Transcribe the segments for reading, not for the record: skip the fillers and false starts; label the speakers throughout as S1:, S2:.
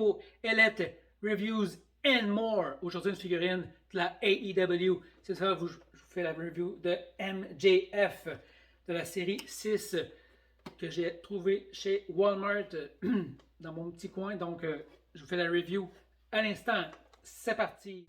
S1: Jericho, Elite, Reviews and More. Aujourd'hui, une figurine de la AEW. C'est ça, je vous fais la review de MJF de la série 6 que j'ai trouvé chez Walmart dans mon petit coin. Donc, je vous fais la review à l'instant. C'est parti!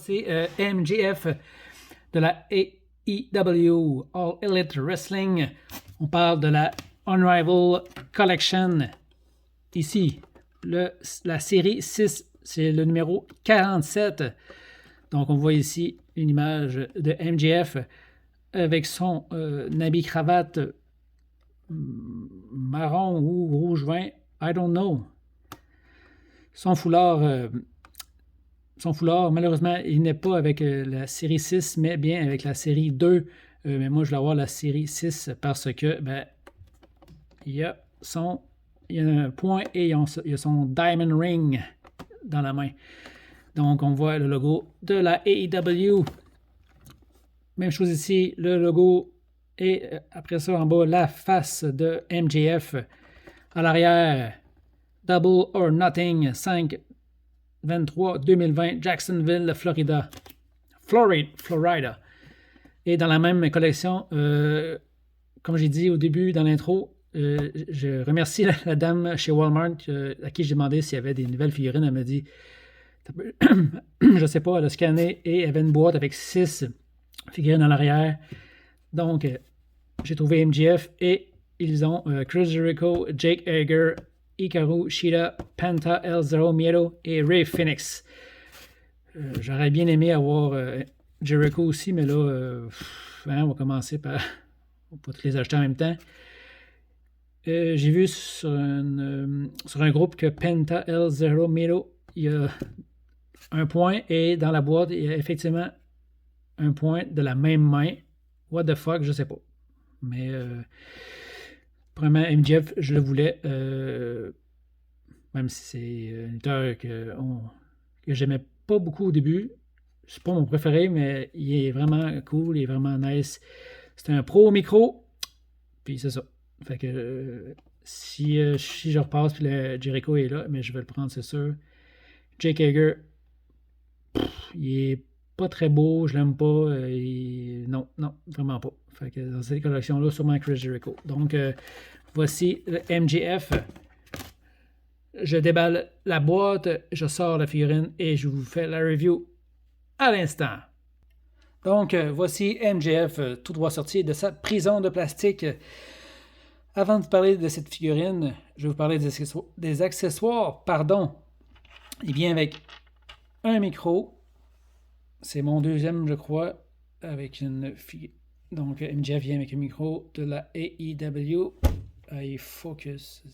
S1: C'est MJF de la AEW, All Elite Wrestling. On parle de la Unrivaled Collection. Ici, la série 6, c'est le numéro 47. Donc, on voit ici une image de MJF avec son habit cravate marron ou rouge vin, I don't know. Son foulard, malheureusement, il n'est pas avec la série 6, mais bien avec la série 2. Mais moi, je vais avoir la série 6 parce que il y a un point et il y a son Diamond Ring dans la main. Donc, on voit le logo de la AEW. Même chose ici, le logo et après ça, en bas, la face de MJF. À l'arrière, Double or Nothing, 5/23/2020, Jacksonville, Florida. Et dans la même collection, comme j'ai dit au début dans l'intro, je remercie la dame chez Walmart à qui j'ai demandé s'il y avait des nouvelles figurines. Elle m'a dit, je sais pas, elle a scanné et elle avait une boîte avec 6 figurines à l'arrière. Donc, j'ai trouvé MJF et ils ont Chris Jericho, Jake Hager, Hikaru Shida, Penta, El Zero Miedo et Rey Fenix. J'aurais bien aimé avoir Jericho aussi, mais là, on va commencer par... On va pas tous les acheter en même temps. J'ai vu sur un groupe que Penta, El Zero Miedo, il y a un point et dans la boîte, il y a effectivement un point de la même main. What the fuck, je sais pas. Mais vraiment, MJF, je le voulais, même si c'est un lutteur que j'aimais pas beaucoup au début. C'est pas mon préféré, mais il est vraiment cool, il est vraiment nice. C'est un pro au micro, puis c'est ça. Fait que si je repasse, puis le Jericho est là, mais je vais le prendre, c'est sûr. Jake Hager, il est pas très beau, je l'aime pas. Non, vraiment pas. Fait que dans cette collection-là, sûrement Chris Jericho. Donc, voici le MJF. Je déballe la boîte, je sors la figurine et je vous fais la review à l'instant. Donc, voici MJF tout droit sorti de sa prison de plastique. Avant de parler de cette figurine, je vais vous parler des accessoires. Il vient avec un micro. C'est mon deuxième, je crois, avec une figure. Donc, MJF vient avec un micro de la AEW. Il focus.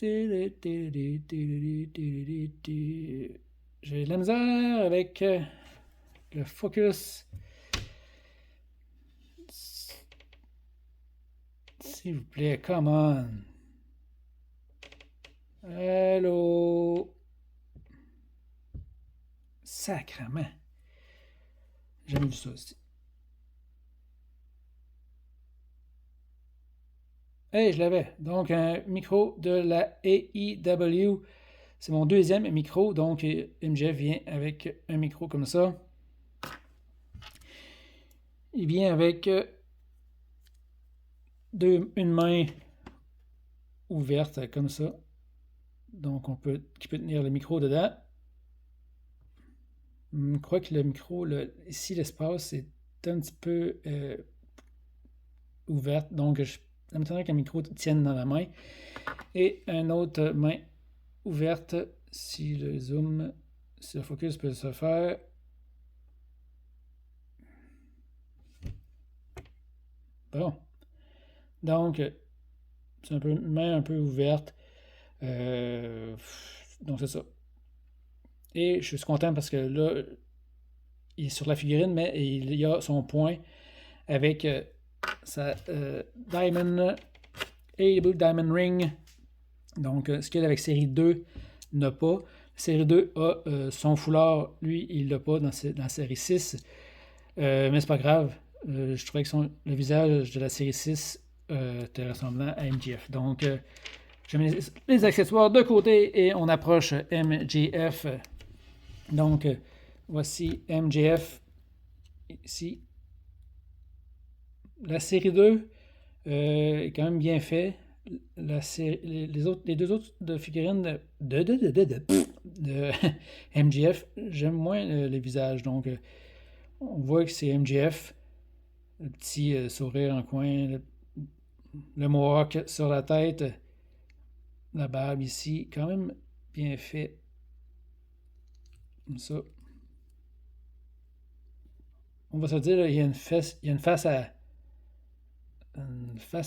S1: J'ai de la misère avec le focus. S'il vous plaît, come on. Hello. Sacrement. J'ai jamais vu ça aussi. Hey, je l'avais. Donc, un micro de la AEW. C'est mon deuxième micro, donc MJF vient avec un micro comme ça. Il vient avec une main ouverte comme ça. Donc qui peut tenir le micro dedans. Je crois que le micro, ici l'espace est un petit peu ouverte. Donc ça m'étonnerait qu'un micro tienne dans la main. Et une autre main ouverte, si le zoom, si le focus peut se faire. Bon. Donc, c'est une main un peu ouverte. Donc, c'est ça. Et je suis content parce que là, il est sur la figurine, mais il y a son point avec sa Diamond Able Diamond Ring. Donc, ce qu'il y a avec série 2 n'a pas. Série 2 a son foulard, lui, il l'a pas dans la série 6. Mais c'est pas grave. Je trouvais que le visage de la série 6 était ressemblant à MJF. Donc, je mets les accessoires de côté et on approche MJF. Donc, voici MJF ici. La série 2 est quand même bien fait. Les deux autres de figurines de MJF, j'aime moins les visages. Donc, on voit que c'est MJF. Le petit sourire en coin, le mohawk sur la tête, la barbe ici, quand même bien fait. Comme ça. On va se dire, là, il y a une face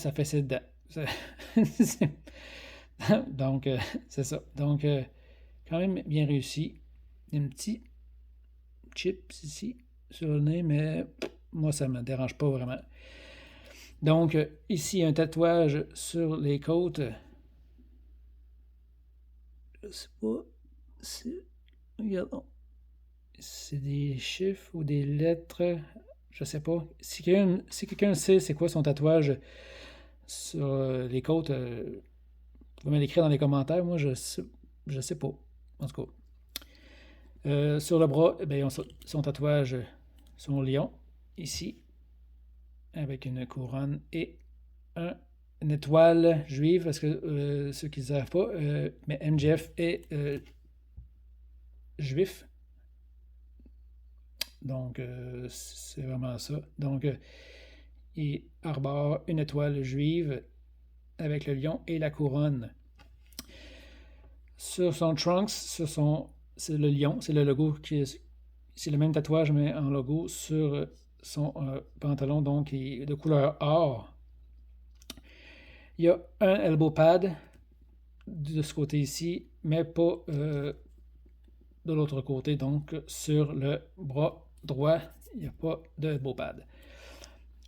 S1: à fesser dedans. Donc, c'est ça. Donc, quand même bien réussi. Il y a un petit chips ici sur le nez, mais moi, ça ne me dérange pas vraiment. Donc, ici, un tatouage sur les côtes. Je sais pas. Regardons. C'est des chiffres ou des lettres. Je sais pas. Si quelqu'un sait c'est quoi son tatouage sur les côtes, vous pouvez me l'écrire dans les commentaires. Moi, je sais pas. En tout cas. Sur le bras, son tatouage, son lion, ici, avec une couronne et une étoile juive, parce que ceux qui ne savent pas, mais MJF est juif. Donc, c'est vraiment ça. Donc, il arbore une étoile juive avec le lion et la couronne. Sur son trunks, c'est le lion, c'est le logo c'est le même tatouage, mais en logo sur son pantalon, donc il est de couleur or. Il y a un elbow pad de ce côté ici, mais pas de l'autre côté, donc sur le bras droit, il n'y a pas de elbow pad.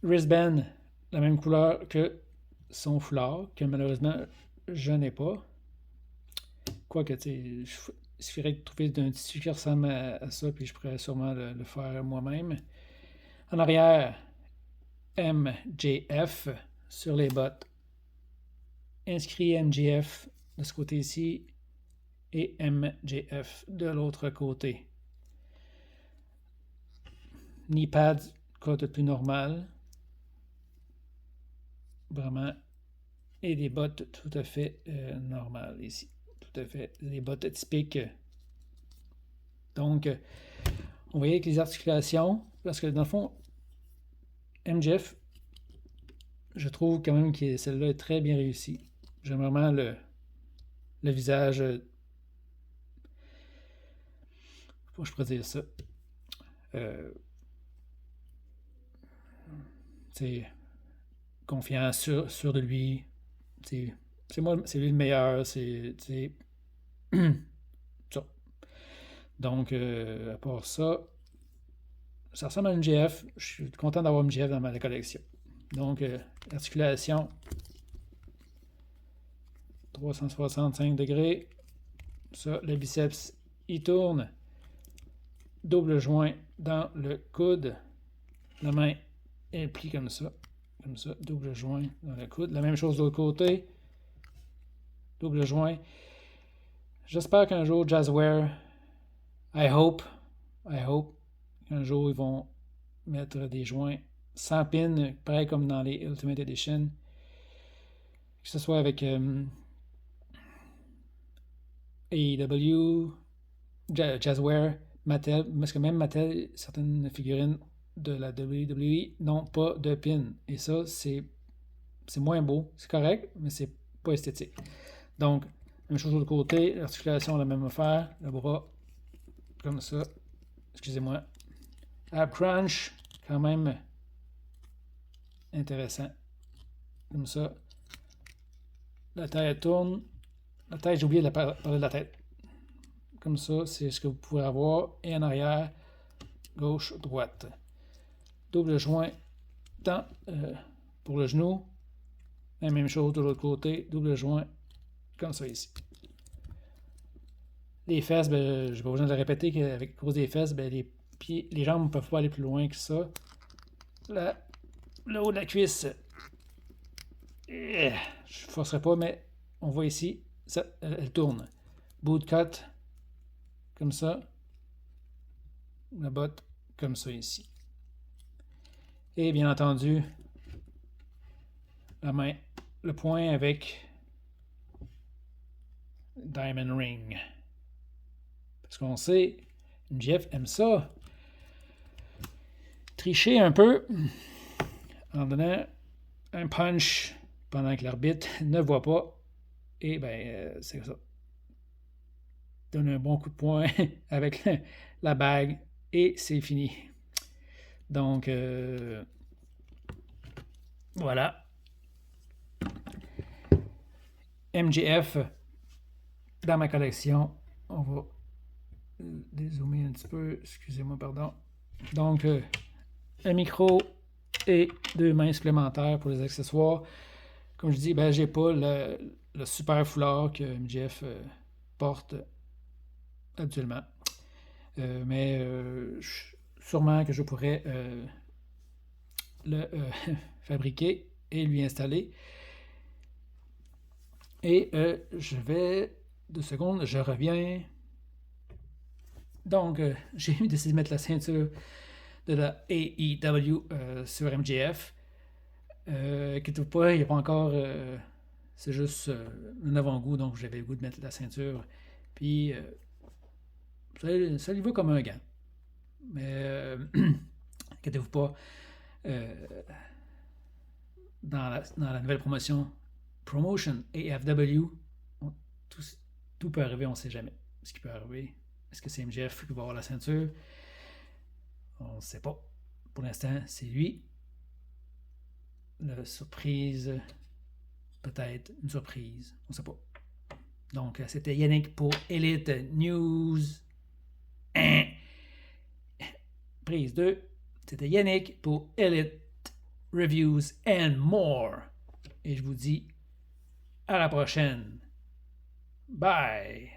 S1: Wristband, la même couleur que son foulard, que malheureusement je n'ai pas. Quoique, il suffirait de trouver un tissu qui ressemble à ça, puis je pourrais sûrement le faire moi-même. En arrière, MJF sur les bottes. Inscrit MJF de ce côté ici et MJF de l'autre côté. Knee pads, quoi de plus normal. Vraiment. Et des bottes tout à fait normales ici. Tout à fait. Les bottes typiques. Donc, on voyait avec les articulations, parce que dans le fond, MJF, je trouve quand même que celle-là est très bien réussie. J'aime vraiment le visage. Comment je pourrais dire ça? C'est confiant, sûr de lui. C'est moi, c'est lui le meilleur. C'est ça. Donc, à part ça, ça ressemble à MJF. Je suis content d'avoir MJF dans ma collection. Donc, articulation 365 degrés. Ça, le biceps, il tourne. Double joint dans le coude. La main est pliée comme ça. Comme ça, double joint dans le coude. La même chose de l'autre côté. Double joint. J'espère qu'un jour, Jazzware, I hope, qu'un jour, ils vont mettre des joints sans pin, pareil comme dans les Ultimate Edition. Que ce soit avec AEW, Jazzware, Mattel, parce que même Mattel, certaines figurines de la WWE n'ont pas de pin. Et ça, c'est moins beau. C'est correct, mais c'est pas esthétique. Donc, même chose de l'autre côté, l'articulation, la même affaire, le bras, comme ça. Excusez-moi. Ab crunch, quand même intéressant. Comme ça. La tête tourne. La tête, j'ai oublié de parler de la tête. Comme ça, c'est ce que vous pouvez avoir. Et en arrière, gauche, droite. Double joint dans, pour le genou. La même chose de l'autre côté, double joint, comme ça ici. Les fesses, ben, je n'ai pas besoin de le répéter qu'avec cause des fesses, ben, les jambes ne peuvent pas aller plus loin que ça. Le haut de la cuisse, je ne forcerai pas, mais on voit ici, ça, elle tourne. Boot cut, comme ça. La botte, comme ça ici. Et bien entendu, la main, le poing avec Diamond Ring. Parce qu'on sait, MJF aime ça. Tricher un peu en donnant un punch pendant que l'arbitre ne voit pas. Et ben, c'est ça. Donne un bon coup de poing avec la bague et c'est fini. Donc, voilà. MJF dans ma collection. On va dézoomer un petit peu. Excusez-moi, pardon. Donc, un micro et 2 mains supplémentaires pour les accessoires. Comme je dis, ben, j'ai pas le super foulard que MJF porte actuellement. Mais sûrement que je pourrais le fabriquer et lui installer. Et je vais... 2 secondes, je reviens. Donc, j'ai décidé de mettre la ceinture de la AEW sur MJF. Inquiétez-vous pas, il n'y a pas encore... c'est juste un avant-goût, donc j'avais le goût de mettre la ceinture. Puis, ça lui va comme un gant. Mais, inquiétez-vous pas, dans la nouvelle promotion AFW, tout peut arriver, on ne sait jamais ce qui peut arriver. Est-ce que c'est MJF qui va avoir la ceinture? On ne sait pas. Pour l'instant, c'est lui. La surprise, peut-être une surprise, on ne sait pas. Donc, c'était Yannick pour Elite News. Prise 2. C'était Yannick pour Elite Reviews and More. Et je vous dis à la prochaine. Bye!